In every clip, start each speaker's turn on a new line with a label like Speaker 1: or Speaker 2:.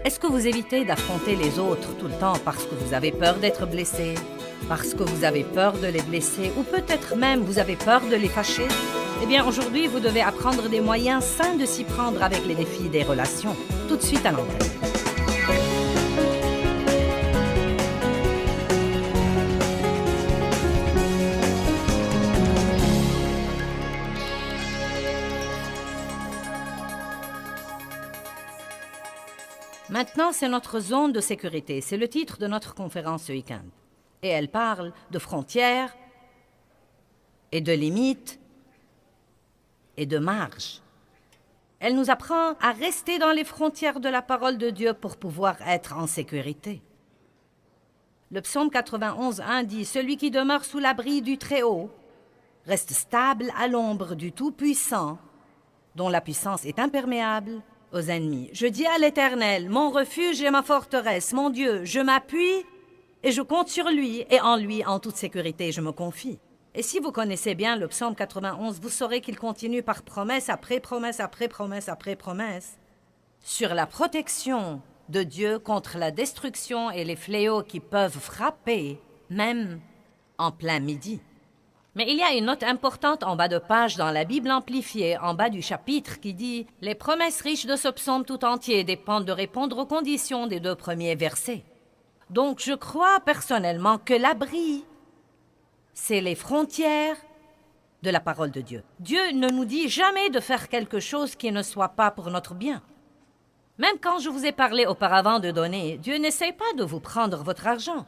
Speaker 1: Est-ce que vous évitez d'affronter les autres tout le temps parce que vous avez peur d'être blessé, parce que vous avez peur de les blesser, ou peut-être même vous avez peur de les fâcher? Eh bien, aujourd'hui, vous devez apprendre des moyens sains de s'y prendre avec les défis des relations. Tout de suite à l'antenne. Maintenant, c'est notre zone de sécurité. C'est le titre de notre conférence ce week-end. Et elle parle de frontières et de limites et de marges. Elle nous apprend à rester dans les frontières de la parole de Dieu pour pouvoir être en sécurité. Le psaume 91:1 dit « Celui qui demeure sous l'abri du Très-Haut reste stable à l'ombre du Tout-Puissant, dont la puissance est imperméable aux ennemis. Je dis à l'Éternel, mon refuge et ma forteresse, mon Dieu, je m'appuie et je compte sur lui, et en lui, en toute sécurité, je me confie. » Et si vous connaissez bien le psaume 91, vous saurez qu'il continue par promesse après promesse après promesse après promesse sur la protection de Dieu contre la destruction et les fléaux qui peuvent frapper, même en plein midi. Mais il y a une note importante en bas de page dans la Bible amplifiée, en bas du chapitre, qui dit « Les promesses riches de ce psaume tout entier dépendent de répondre aux conditions des 2 premiers versets. » Donc je crois personnellement que l'abri, c'est les frontières de la parole de Dieu. Dieu ne nous dit jamais de faire quelque chose qui ne soit pas pour notre bien. Même quand je vous ai parlé auparavant de donner, Dieu n'essaie pas de vous prendre votre argent.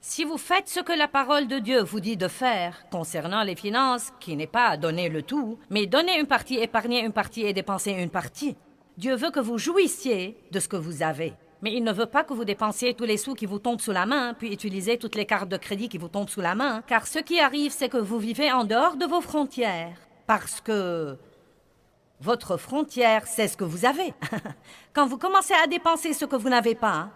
Speaker 1: Si vous faites ce que la parole de Dieu vous dit de faire concernant les finances, qui n'est pas donner le tout, mais donner une partie, épargner une partie et dépenser une partie, Dieu veut que vous jouissiez de ce que vous avez. Mais il ne veut pas que vous dépensiez tous les sous qui vous tombent sous la main, puis utilisez toutes les cartes de crédit qui vous tombent sous la main, car ce qui arrive, c'est que vous vivez en dehors de vos frontières, parce que votre frontière, c'est ce que vous avez. Quand vous commencez à dépenser ce que vous n'avez pas,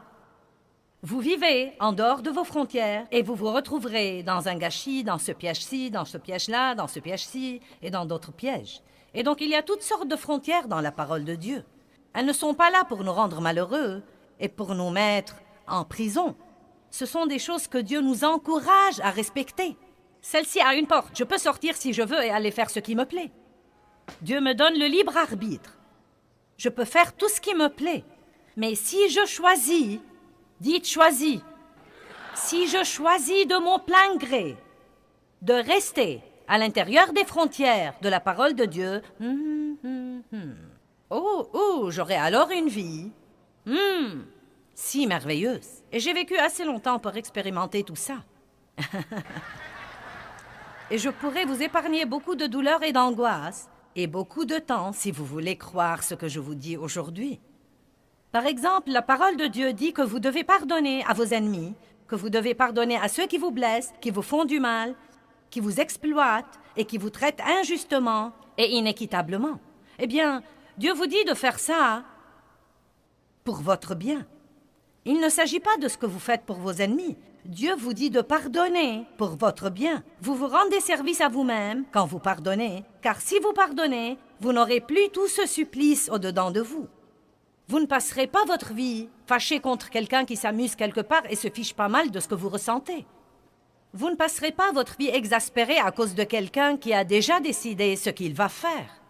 Speaker 1: vous vivez en dehors de vos frontières et vous vous retrouverez dans un gâchis, dans ce piège-ci, dans ce piège-là, dans ce piège-ci et dans d'autres pièges. Et donc il y a toutes sortes de frontières dans la parole de Dieu. Elles ne sont pas là pour nous rendre malheureux et pour nous mettre en prison. Ce sont des choses que Dieu nous encourage à respecter. Celle-ci a une porte. Je peux sortir si je veux et aller faire ce qui me plaît. Dieu me donne le libre arbitre. Je peux faire tout ce qui me plaît. Mais si je choisis, dites choisis, si je choisis de mon plein gré de rester à l'intérieur des frontières de la parole de Dieu, j'aurai alors une vie si merveilleuse. Et j'ai vécu assez longtemps pour expérimenter tout ça. Et je pourrais vous épargner beaucoup de douleurs et d'angoisses et beaucoup de temps si vous voulez croire ce que je vous dis aujourd'hui. Par exemple, la parole de Dieu dit que vous devez pardonner à vos ennemis, que vous devez pardonner à ceux qui vous blessent, qui vous font du mal, qui vous exploitent et qui vous traitent injustement et inéquitablement. Eh bien, Dieu vous dit de faire ça pour votre bien. Il ne s'agit pas de ce que vous faites pour vos ennemis. Dieu vous dit de pardonner pour votre bien. Vous vous rendez service à vous-même quand vous pardonnez, car si vous pardonnez, vous n'aurez plus tout ce supplice au-dedans de vous. Vous ne passerez pas votre vie fâché contre quelqu'un qui s'amuse quelque part et se fiche pas mal de ce que vous ressentez. Vous ne passerez pas votre vie exaspérée à cause de quelqu'un qui a déjà décidé ce qu'il va faire.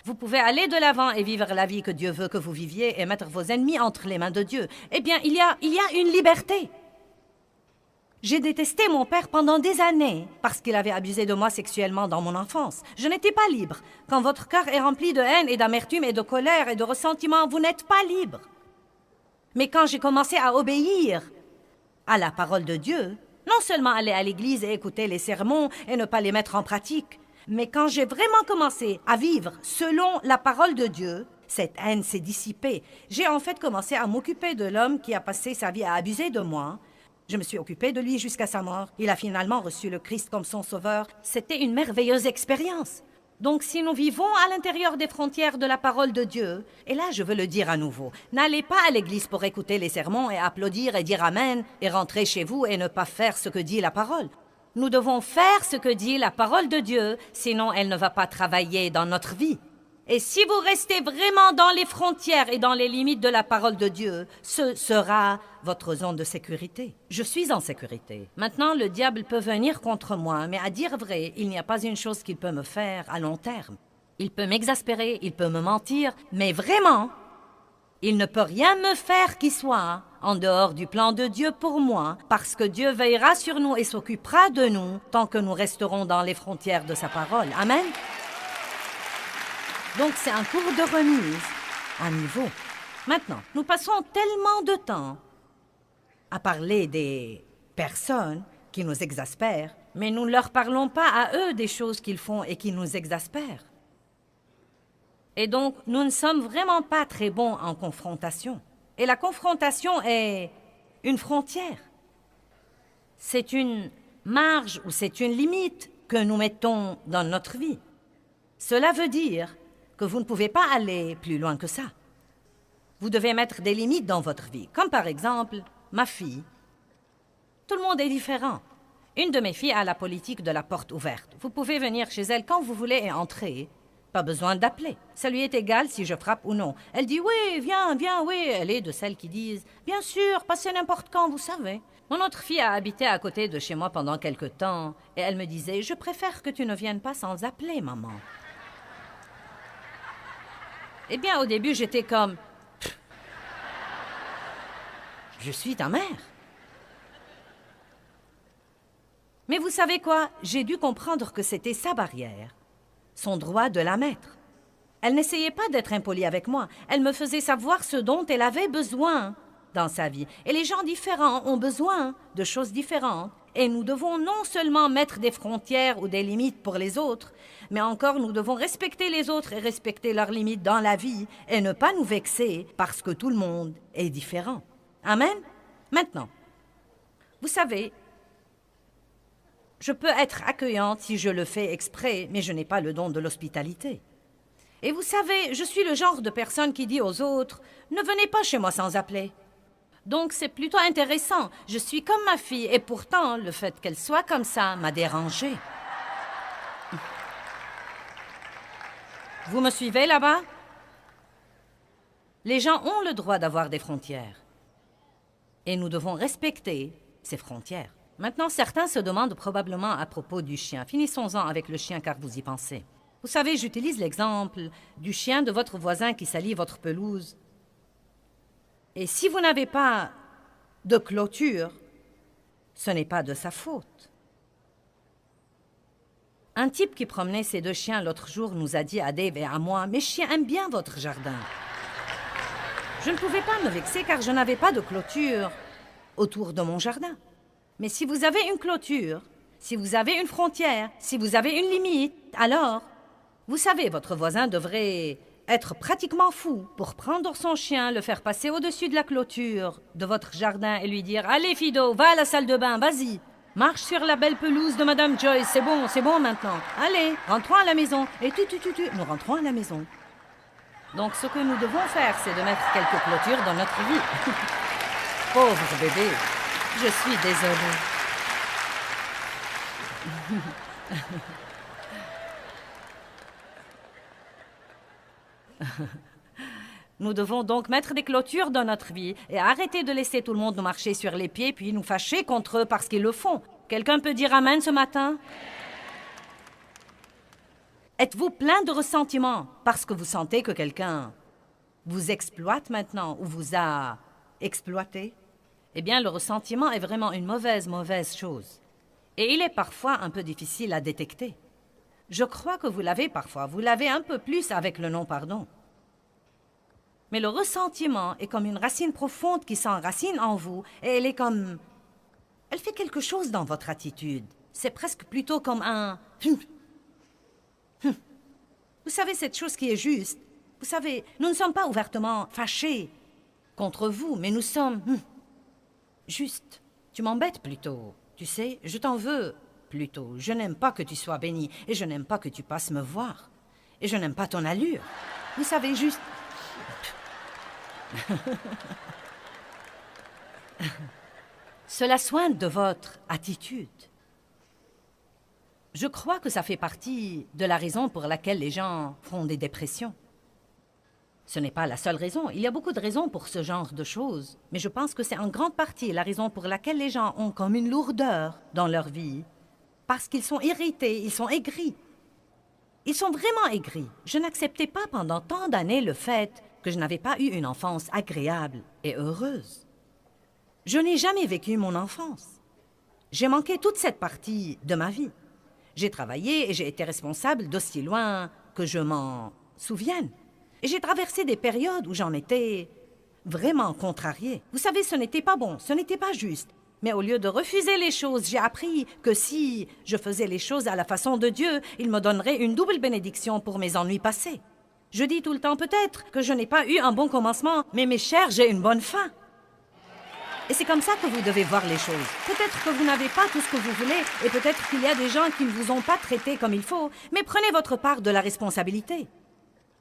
Speaker 1: Vous pouvez aller de l'avant et vivre la vie que Dieu veut que vous viviez et mettre vos ennemis entre les mains de Dieu. Eh bien, il y a une liberté. J'ai détesté mon père pendant des années parce qu'il avait abusé de moi sexuellement dans mon enfance. Je n'étais pas libre. Quand votre cœur est rempli de haine et d'amertume et de colère et de ressentiment, vous n'êtes pas libre. Mais quand j'ai commencé à obéir à la parole de Dieu, non seulement aller à l'église et écouter les sermons et ne pas les mettre en pratique, mais quand j'ai vraiment commencé à vivre selon la parole de Dieu, cette haine s'est dissipée. J'ai en fait commencé à m'occuper de l'homme qui a passé sa vie à abuser de moi. Je me suis occupée de lui jusqu'à sa mort. Il a finalement reçu le Christ comme son sauveur. C'était une merveilleuse expérience. Donc si nous vivons à l'intérieur des frontières de la parole de Dieu, et là je veux le dire à nouveau, n'allez pas à l'église pour écouter les sermons et applaudir et dire Amen et rentrer chez vous et ne pas faire ce que dit la parole. Nous devons faire ce que dit la parole de Dieu, sinon elle ne va pas travailler dans notre vie. Et si vous restez vraiment dans les frontières et dans les limites de la parole de Dieu, ce sera votre zone de sécurité. Je suis en sécurité. Maintenant, le diable peut venir contre moi, mais à dire vrai, il n'y a pas une chose qu'il peut me faire à long terme. Il peut m'exaspérer, il peut me mentir, mais vraiment, il ne peut rien me faire qui soit en dehors du plan de Dieu pour moi, parce que Dieu veillera sur nous et s'occupera de nous tant que nous resterons dans les frontières de sa parole. Amen. Donc c'est un cours de remise à niveau. Maintenant, nous passons tellement de temps à parler des personnes qui nous exaspèrent, mais nous ne leur parlons pas à eux des choses qu'ils font et qui nous exaspèrent. Et donc, nous ne sommes vraiment pas très bons en confrontation. Et la confrontation est une frontière. C'est une marge ou c'est une limite que nous mettons dans notre vie. Cela veut dire que vous ne pouvez pas aller plus loin que ça. Vous devez mettre des limites dans votre vie, comme par exemple ma fille. Tout le monde est différent. Une de mes filles a la politique de la porte ouverte. Vous pouvez venir chez elle quand vous voulez et entrer. Pas besoin d'appeler. Ça lui est égal si je frappe ou non. Elle dit « Oui, viens, viens, oui ». Elle est de celles qui disent « Bien sûr, passez n'importe quand, vous savez ». Mon autre fille a habité à côté de chez moi pendant quelque temps et elle me disait « Je préfère que tu ne viennes pas sans appeler, maman ». Eh bien, au début, j'étais comme « Je suis ta mère ». Mais vous savez quoi? J'ai dû comprendre que c'était sa barrière, son droit de la mettre. Elle n'essayait pas d'être impolie avec moi. Elle me faisait savoir ce dont elle avait besoin dans sa vie. Et les gens différents ont besoin de choses différentes. Et nous devons non seulement mettre des frontières ou des limites pour les autres, mais encore nous devons respecter les autres et respecter leurs limites dans la vie et ne pas nous vexer parce que tout le monde est différent. Amen? Maintenant, vous savez, je peux être accueillante si je le fais exprès, mais je n'ai pas le don de l'hospitalité. Et vous savez, je suis le genre de personne qui dit aux autres « Ne venez pas chez moi sans appeler ». Donc c'est plutôt intéressant. Je suis comme ma fille et pourtant, le fait qu'elle soit comme ça m'a dérangée. Vous me suivez là-bas? Les gens ont le droit d'avoir des frontières. Et nous devons respecter ces frontières. Maintenant, certains se demandent probablement à propos du chien. Finissons-en avec le chien car vous y pensez. Vous savez, j'utilise l'exemple du chien de votre voisin qui salit votre pelouse. Et si vous n'avez pas de clôture, ce n'est pas de sa faute. Un type qui promenait ses deux chiens l'autre jour nous a dit à Dave et à moi « Mes chiens aiment bien votre jardin ». Je ne pouvais pas me vexer car je n'avais pas de clôture autour de mon jardin. Mais si vous avez une clôture, si vous avez une frontière, si vous avez une limite, alors, vous savez, votre voisin devrait être pratiquement fou pour prendre son chien, le faire passer au-dessus de la clôture de votre jardin et lui dire « Allez, Fido, va à la salle de bain, vas-y, marche sur la belle pelouse de Madame Joyce, c'est bon maintenant. Allez, rentrons à la maison. » Et nous rentrons à la maison. Donc, ce que nous devons faire, c'est de mettre quelques clôtures dans notre vie. Pauvre bébé, je suis désolée. Nous devons donc mettre des clôtures dans notre vie et arrêter de laisser tout le monde nous marcher sur les pieds puis nous fâcher contre eux parce qu'ils le font. Quelqu'un peut dire Amen ce matin? Êtes-vous plein de ressentiment parce que vous sentez que quelqu'un vous exploite maintenant ou vous a exploité? Eh bien, le ressentiment est vraiment une mauvaise chose. Et il est parfois un peu difficile à détecter. Je crois que vous l'avez parfois. Vous l'avez un peu plus avec le non-pardon. Mais le ressentiment est comme une racine profonde qui s'enracine en vous et elle est comme... Elle fait quelque chose dans votre attitude. C'est presque plutôt comme un... Vous savez, cette chose qui est juste. Vous savez, nous ne sommes pas ouvertement fâchés contre vous, mais nous sommes... Juste. Tu m'embêtes plutôt. Tu sais, je t'en veux plutôt. Je n'aime pas que tu sois béni et je n'aime pas que tu passes me voir. Et je n'aime pas ton allure. Vous savez, juste... Cela soigne de votre attitude. Je crois que ça fait partie de la raison pour laquelle les gens font des dépressions. Ce n'est pas la seule raison. Il y a beaucoup de raisons pour ce genre de choses. Mais je pense que c'est en grande partie la raison pour laquelle les gens ont comme une lourdeur dans leur vie. Parce qu'ils sont irrités, ils sont aigris. Ils sont vraiment aigris. Je n'acceptais pas pendant tant d'années le fait que je n'avais pas eu une enfance agréable et heureuse. Je n'ai jamais vécu mon enfance. J'ai manqué toute cette partie de ma vie. J'ai travaillé et j'ai été responsable d'aussi loin que je m'en souvienne. Et j'ai traversé des périodes où j'en étais vraiment contrariée. Vous savez, ce n'était pas bon, ce n'était pas juste. Mais au lieu de refuser les choses, j'ai appris que si je faisais les choses à la façon de Dieu, il me donnerait une double bénédiction pour mes ennuis passés. Je dis tout le temps peut-être que je n'ai pas eu un bon commencement, mais mes chers, j'ai une bonne fin. Et c'est comme ça que vous devez voir les choses. Peut-être que vous n'avez pas tout ce que vous voulez, et peut-être qu'il y a des gens qui ne vous ont pas traité comme il faut, mais prenez votre part de la responsabilité.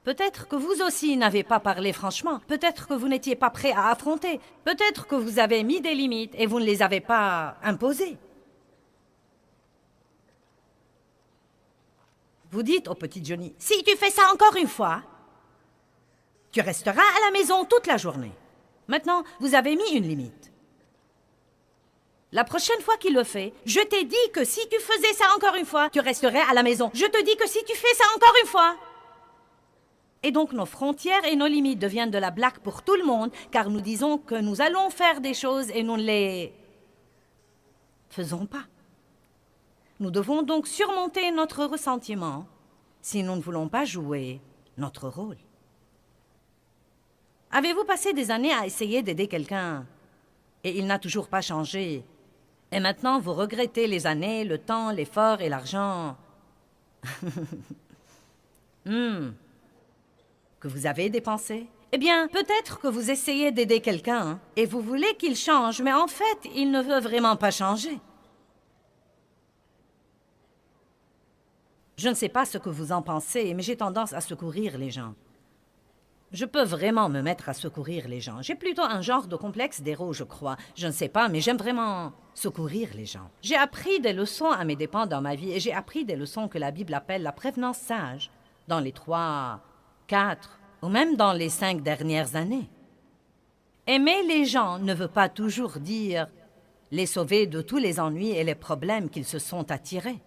Speaker 1: Peut-être que vous aussi n'avez pas parlé franchement. Peut-être que vous n'étiez pas prêt à affronter. Peut-être que vous avez mis des limites et vous ne les avez pas imposées. Vous dites au petit Johnny, « Si tu fais ça encore une fois, tu resteras à la maison toute la journée. » Maintenant, vous avez mis une limite. La prochaine fois qu'il le fait, je t'ai dit que si tu faisais ça encore une fois, tu resterais à la maison. Je te dis que si tu fais ça encore une fois... Et donc nos frontières et nos limites deviennent de la blague pour tout le monde, car nous disons que nous allons faire des choses et nous ne les faisons pas. Nous devons donc surmonter notre ressentiment si nous ne voulons pas jouer notre rôle. Avez-vous passé des années à essayer d'aider quelqu'un et il n'a toujours pas changé? Et maintenant vous regrettez les années, le temps, l'effort et l'argent que vous avez dépensé? Eh bien, peut-être que vous essayez d'aider quelqu'un et vous voulez qu'il change, mais en fait, il ne veut vraiment pas changer. Je ne sais pas ce que vous en pensez, mais j'ai tendance à secourir les gens. Je peux vraiment me mettre à secourir les gens. J'ai plutôt un genre de complexe d'héros, je crois. Je ne sais pas, mais j'aime vraiment secourir les gens. J'ai appris des leçons à mes dépens dans ma vie et j'ai appris des leçons que la Bible appelle la prévenance sage dans les 3, 4 ou même dans les 5 dernières années. Aimer les gens ne veut pas toujours dire les sauver de tous les ennuis et les problèmes qu'ils se sont attirés.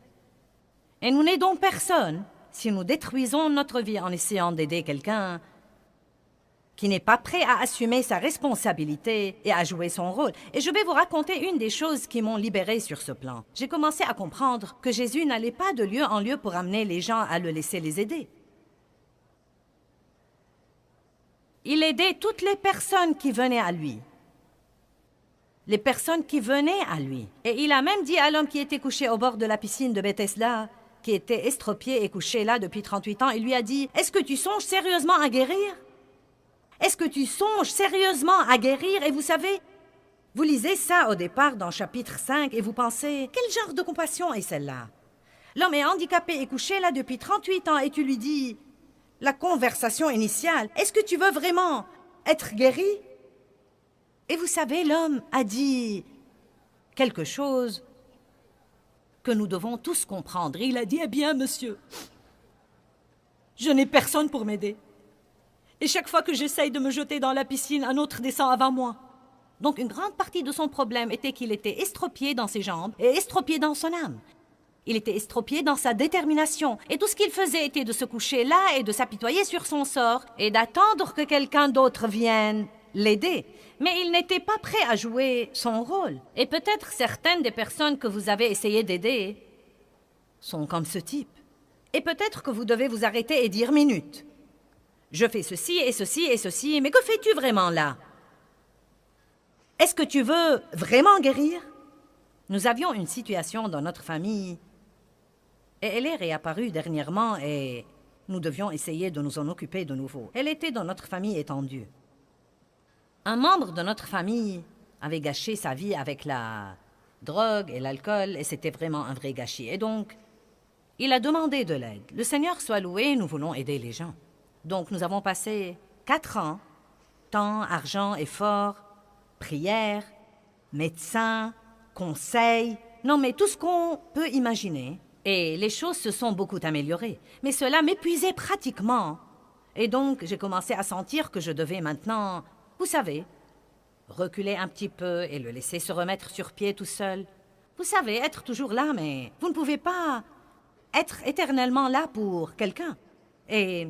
Speaker 1: Et nous n'aidons personne si nous détruisons notre vie en essayant d'aider quelqu'un qui n'est pas prêt à assumer sa responsabilité et à jouer son rôle. Et je vais vous raconter une des choses qui m'ont libérée sur ce plan. J'ai commencé à comprendre que Jésus n'allait pas de lieu en lieu pour amener les gens à le laisser les aider. Il aidait toutes les personnes qui venaient à lui. Les personnes qui venaient à lui. Et il a même dit à l'homme qui était couché au bord de la piscine de Bethesda, qui était estropié et couché là depuis 38 ans, il lui a dit, « Est-ce que tu songes sérieusement à guérir? Est-ce que tu songes sérieusement à guérir? » Et vous savez, vous lisez ça au départ dans chapitre 5 et vous pensez, « Quel genre de compassion est celle-là? L'homme est handicapé et couché là depuis 38 ans et tu lui dis... » La conversation initiale, est-ce que tu veux vraiment être guéri? Et vous savez, l'homme a dit quelque chose que nous devons tous comprendre. Il a dit, eh bien, monsieur, je n'ai personne pour m'aider. Et chaque fois que j'essaye de me jeter dans la piscine, un autre descend avant moi. Donc une grande partie de son problème était qu'il était estropié dans ses jambes et estropié dans son âme. Il était estropié dans sa détermination. Et tout ce qu'il faisait était de se coucher là et de s'apitoyer sur son sort et d'attendre que quelqu'un d'autre vienne l'aider. Mais il n'était pas prêt à jouer son rôle. Et peut-être certaines des personnes que vous avez essayé d'aider sont comme ce type. Et peut-être que vous devez vous arrêter et dire « Minute, je fais ceci et ceci et ceci, mais que fais-tu vraiment là? Est-ce que tu veux vraiment guérir ?» Nous avions une situation dans notre famille et elle est réapparue dernièrement et nous devions essayer de nous en occuper de nouveau. Elle était dans notre famille étendue. Un membre de notre famille avait gâché sa vie avec la drogue et l'alcool et c'était vraiment un vrai gâchis. Et donc, il a demandé de l'aide. Le Seigneur soit loué, nous voulons aider les gens. Donc, nous avons passé 4 ans, temps, argent, effort, prière, médecin, conseil, non mais tout ce qu'on peut imaginer. Et les choses se sont beaucoup améliorées. Mais cela m'épuisait pratiquement. Et donc, j'ai commencé à sentir que je devais maintenant, vous savez, reculer un petit peu et le laisser se remettre sur pied tout seul. Vous savez, être toujours là, mais vous ne pouvez pas être éternellement là pour quelqu'un. Et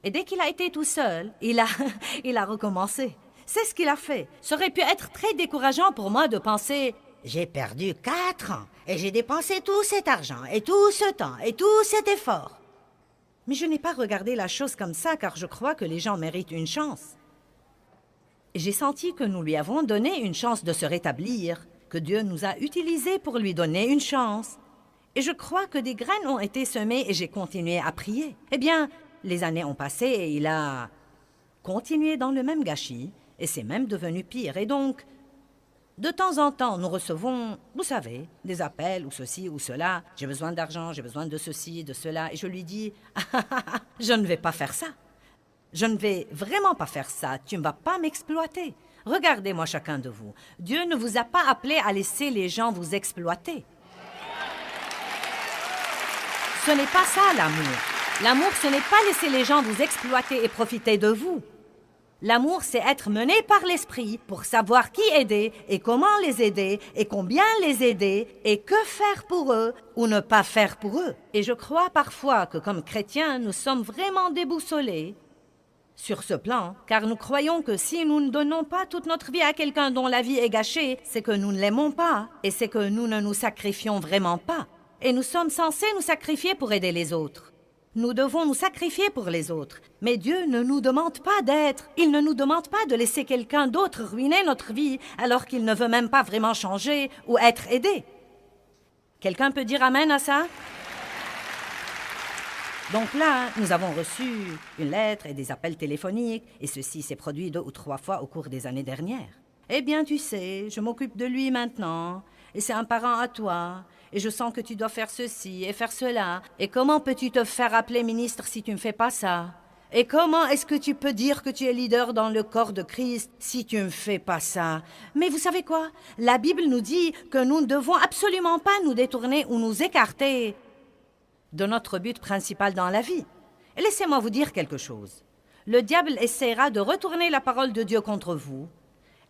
Speaker 1: dès qu'il a été tout seul, il a recommencé. C'est ce qu'il a fait. Ça aurait pu être très décourageant pour moi de penser « J'ai perdu 4 ans et j'ai dépensé tout cet argent et tout ce temps et tout cet effort. » Mais je n'ai pas regardé la chose comme ça car je crois que les gens méritent une chance. J'ai senti que nous lui avons donné une chance de se rétablir, que Dieu nous a utilisés pour lui donner une chance. Et je crois que des graines ont été semées et j'ai continué à prier. Eh bien, les années ont passé et il a continué dans le même gâchis et c'est même devenu pire. Et donc, de temps en temps, nous recevons, vous savez, des appels ou ceci ou cela. J'ai besoin d'argent, j'ai besoin de ceci, de cela. Et je lui dis, je ne vais pas faire ça. Je ne vais vraiment pas faire ça. Tu ne vas pas m'exploiter. Regardez-moi chacun de vous. Dieu ne vous a pas appelé à laisser les gens vous exploiter. Ce n'est pas ça l'amour. L'amour, ce n'est pas laisser les gens vous exploiter et profiter de vous. L'amour, c'est être mené par l'esprit pour savoir qui aider et comment les aider et combien les aider et que faire pour eux ou ne pas faire pour eux. Et je crois parfois que comme chrétiens, nous sommes vraiment déboussolés sur ce plan, car nous croyons que si nous ne donnons pas toute notre vie à quelqu'un dont la vie est gâchée, c'est que nous ne l'aimons pas et c'est que nous ne nous sacrifions vraiment pas. Et nous sommes censés nous sacrifier pour aider les autres. Nous devons nous sacrifier pour les autres. Mais Dieu ne nous demande pas d'être. Il ne nous demande pas de laisser quelqu'un d'autre ruiner notre vie alors qu'il ne veut même pas vraiment changer ou être aidé. Quelqu'un peut dire amen à ça? Donc là, nous avons reçu une lettre et des appels téléphoniques, et ceci s'est produit 2 ou 3 fois au cours des années dernières. Eh bien, tu sais, je m'occupe de lui maintenant, et c'est un parent à toi, et je sens que tu dois faire ceci et faire cela. Et comment peux-tu te faire appeler ministre si tu ne fais pas ça? Et comment est-ce que tu peux dire que tu es leader dans le corps de Christ si tu ne fais pas ça? Mais vous savez quoi? La Bible nous dit que nous ne devons absolument pas nous détourner ou nous écarter de notre but principal dans la vie. Et laissez-moi vous dire quelque chose. Le diable essaiera de retourner la parole de Dieu contre vous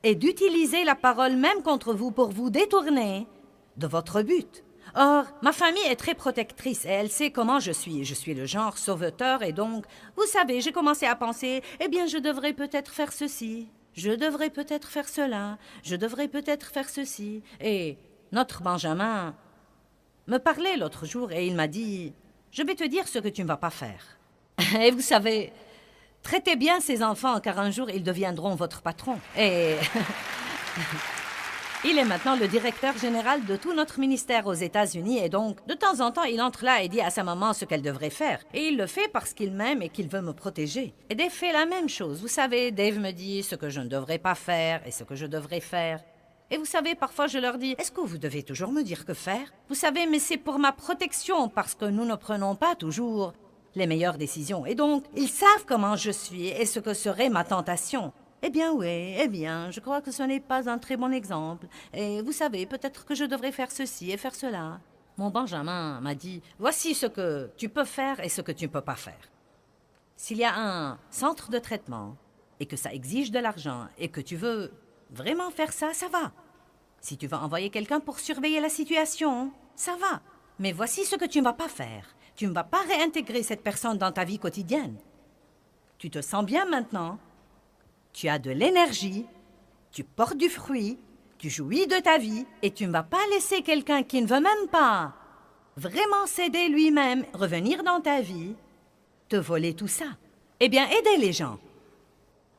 Speaker 1: et d'utiliser la parole même contre vous pour vous détourner de votre but. Or, ma famille est très protectrice et elle sait comment je suis. Je suis le genre sauveteur et donc, vous savez, j'ai commencé à penser, eh bien, je devrais peut-être faire ceci, je devrais peut-être faire cela, je devrais peut-être faire ceci. Et notre Benjamin me parlait l'autre jour et il m'a dit, je vais te dire ce que tu ne vas pas faire. Et vous savez, traitez bien ces enfants car un jour ils deviendront votre patron. Et il est maintenant le directeur général de tout notre ministère aux États-Unis et donc, de temps en temps, il entre là et dit à sa maman ce qu'elle devrait faire. Et il le fait parce qu'il m'aime et qu'il veut me protéger. Et Dave fait la même chose. Vous savez, Dave me dit ce que je ne devrais pas faire et ce que je devrais faire. Et vous savez, parfois je leur dis, est-ce que vous devez toujours me dire que faire? Vous savez, mais c'est pour ma protection parce que nous ne prenons pas toujours les meilleures décisions. Et donc, ils savent comment je suis et ce que serait ma tentation. Eh bien oui, eh bien, je crois que ce n'est pas un très bon exemple. Et vous savez, peut-être que je devrais faire ceci et faire cela. Mon Benjamin m'a dit, voici ce que tu peux faire et ce que tu ne peux pas faire. S'il y a un centre de traitement et que ça exige de l'argent et que tu veux vraiment faire ça, ça va. Si tu veux envoyer quelqu'un pour surveiller la situation, ça va. Mais voici ce que tu ne vas pas faire. Tu ne vas pas réintégrer cette personne dans ta vie quotidienne. Tu te sens bien maintenant. Tu as de l'énergie. Tu portes du fruit. Tu jouis de ta vie. Et tu ne vas pas laisser quelqu'un qui ne veut même pas vraiment s'aider lui-même, revenir dans ta vie, te voler tout ça. Eh bien, aidez les gens.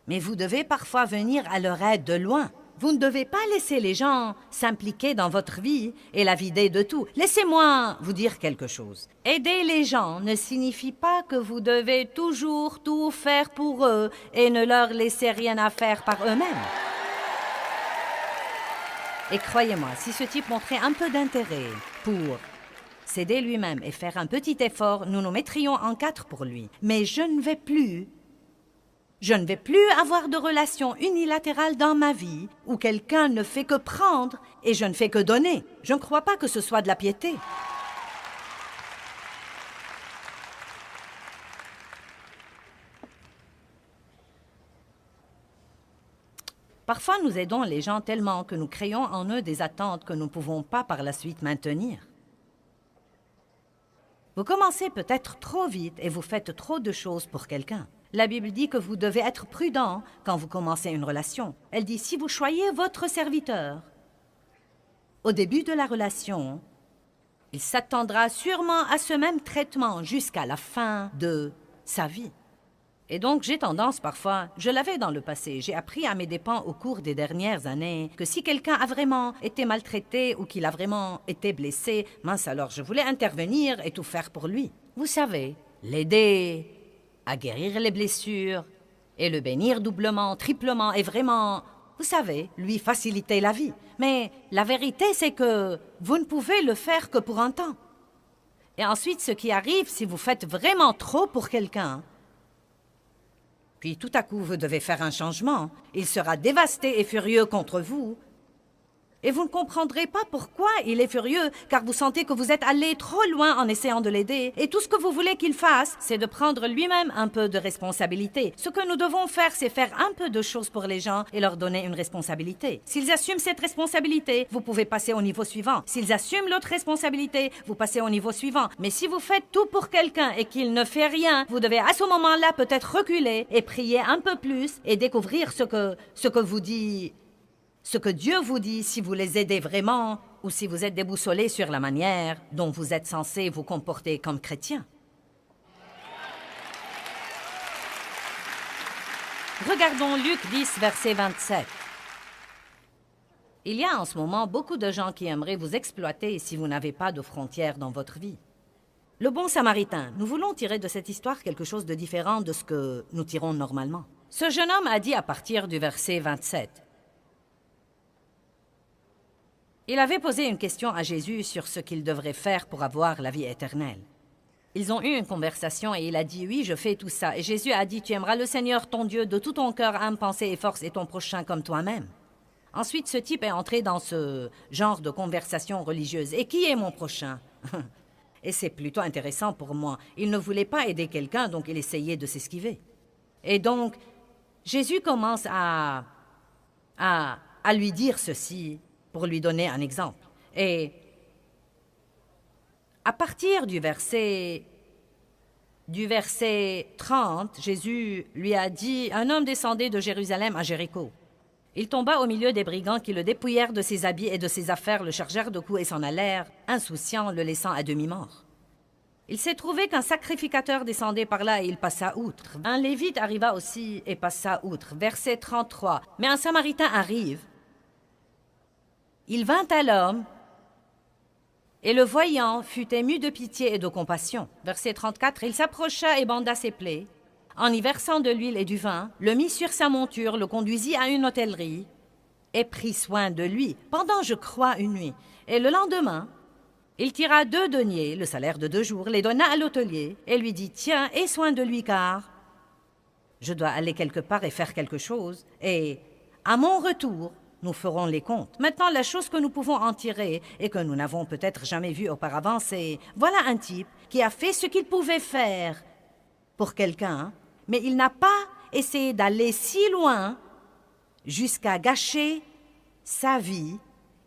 Speaker 1: Mais vous devez parfois venir à leur aide de loin. Vous ne devez pas laisser les gens s'impliquer dans votre vie et la vider de tout. Laissez-moi vous dire quelque chose. Aider les gens ne signifie pas que vous devez toujours tout faire pour eux et ne leur laisser rien à faire par eux-mêmes. Et croyez-moi, si ce type montrait un peu d'intérêt pour s'aider lui-même et faire un petit effort, nous nous mettrions en 4 pour lui. Mais je ne vais plus avoir de relation unilatérale dans ma vie où quelqu'un ne fait que prendre et je ne fais que donner. Je ne crois pas que ce soit de la piété. Parfois, nous aidons les gens tellement que nous créons en eux des attentes que nous ne pouvons pas par la suite maintenir. Vous commencez peut-être trop vite et vous faites trop de choses pour quelqu'un. La Bible dit que vous devez être prudent quand vous commencez une relation. Elle dit, si vous choyez votre serviteur, au début de la relation, il s'attendra sûrement à ce même traitement jusqu'à la fin de sa vie. Et donc, j'ai tendance parfois, je l'avais dans le passé, j'ai appris à mes dépens au cours des dernières années que si quelqu'un a vraiment été maltraité ou qu'il a vraiment été blessé, mince alors, je voulais intervenir et tout faire pour lui. Vous savez, l'aider à guérir les blessures et le bénir doublement, triplement et vraiment, vous savez, lui faciliter la vie. Mais la vérité, c'est que vous ne pouvez le faire que pour un temps. Et ensuite, ce qui arrive, si vous faites vraiment trop pour quelqu'un, puis tout à coup, vous devez faire un changement. Il sera dévasté et furieux contre vous. Et vous ne comprendrez pas pourquoi il est furieux, car vous sentez que vous êtes allé trop loin en essayant de l'aider. Et tout ce que vous voulez qu'il fasse, c'est de prendre lui-même un peu de responsabilité. Ce que nous devons faire, c'est faire un peu de choses pour les gens et leur donner une responsabilité. S'ils assument cette responsabilité, vous pouvez passer au niveau suivant. S'ils assument l'autre responsabilité, vous passez au niveau suivant. Mais si vous faites tout pour quelqu'un et qu'il ne fait rien, vous devez à ce moment-là peut-être reculer et prier un peu plus et découvrir ce que vous dit... Ce que Dieu vous dit si vous les aidez vraiment ou si vous êtes déboussolé sur la manière dont vous êtes censé vous comporter comme chrétien. Regardons Luc 10, verset 27. Il y a en ce moment beaucoup de gens qui aimeraient vous exploiter si vous n'avez pas de frontières dans votre vie. Le bon samaritain, nous voulons tirer de cette histoire quelque chose de différent de ce que nous tirons normalement. Ce jeune homme a dit à partir du verset 27. Il avait posé une question à Jésus sur ce qu'il devrait faire pour avoir la vie éternelle. Ils ont eu une conversation et il a dit « Oui, je fais tout ça ». Et Jésus a dit « Tu aimeras le Seigneur, ton Dieu, de tout ton cœur, âme, pensée et force, et ton prochain comme toi-même ». Ensuite, ce type est entré dans ce genre de conversation religieuse. « Et qui est mon prochain ?» Et c'est plutôt intéressant pour moi. Il ne voulait pas aider quelqu'un, donc il essayait de s'esquiver. Et donc, Jésus commence à lui dire ceci, pour lui donner un exemple. Et à partir du verset 30, Jésus lui a dit, un homme descendait de Jérusalem à Jéricho. Il tomba au milieu des brigands qui le dépouillèrent de ses habits et de ses affaires, le chargèrent de coups et s'en allèrent, insouciants, le laissant à demi-mort. Il s'est trouvé qu'un sacrificateur descendait par là et il passa outre. Un Lévite arriva aussi et passa outre. Verset 33. Mais un Samaritain arrive. Il vint à l'homme, et le voyant fut ému de pitié et de compassion. Verset 34, il s'approcha et banda ses plaies. En y versant de l'huile et du vin, le mit sur sa monture, le conduisit à une hôtellerie, et prit soin de lui pendant, je crois, une nuit. Et le lendemain, il tira 2 deniers, le salaire de 2 jours, les donna à l'hôtelier, et lui dit, « Tiens, aie soin de lui, car je dois aller quelque part et faire quelque chose, et à mon retour, nous ferons les comptes. » Maintenant, la chose que nous pouvons en tirer et que nous n'avons peut-être jamais vue auparavant, c'est... Voilà un type qui a fait ce qu'il pouvait faire pour quelqu'un, mais il n'a pas essayé d'aller si loin jusqu'à gâcher sa vie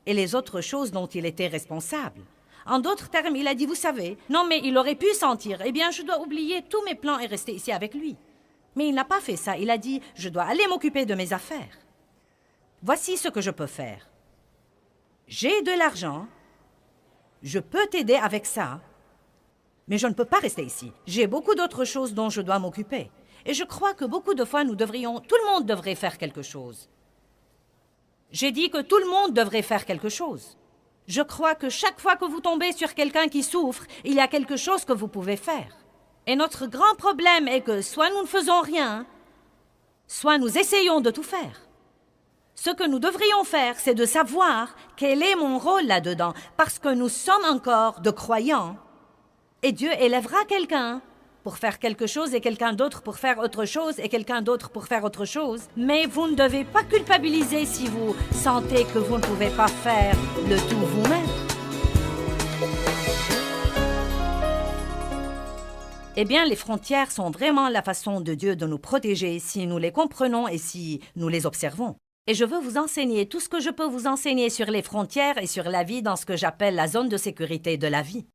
Speaker 1: et les autres choses dont il était responsable. En d'autres termes, il a dit, vous savez, non mais il aurait pu sentir, eh bien je dois oublier tous mes plans et rester ici avec lui. Mais il n'a pas fait ça, il a dit, je dois aller m'occuper de mes affaires. Voici ce que je peux faire. J'ai de l'argent, je peux t'aider avec ça, mais je ne peux pas rester ici. J'ai beaucoup d'autres choses dont je dois m'occuper. Et je crois que beaucoup de fois, tout le monde devrait faire quelque chose. J'ai dit que tout le monde devrait faire quelque chose. Je crois que chaque fois que vous tombez sur quelqu'un qui souffre, il y a quelque chose que vous pouvez faire. Et notre grand problème est que soit nous ne faisons rien, soit nous essayons de tout faire. Ce que nous devrions faire, c'est de savoir quel est mon rôle là-dedans, parce que nous sommes encore de croyants. Et Dieu élèvera quelqu'un pour faire quelque chose et quelqu'un d'autre pour faire autre chose et quelqu'un d'autre pour faire autre chose. Mais vous ne devez pas culpabiliser si vous sentez que vous ne pouvez pas faire le tout vous-même. Eh bien, les frontières sont vraiment la façon de Dieu de nous protéger si nous les comprenons et si nous les observons. Et je veux vous enseigner tout ce que je peux vous enseigner sur les frontières et sur la vie dans ce que j'appelle la zone de sécurité de la vie.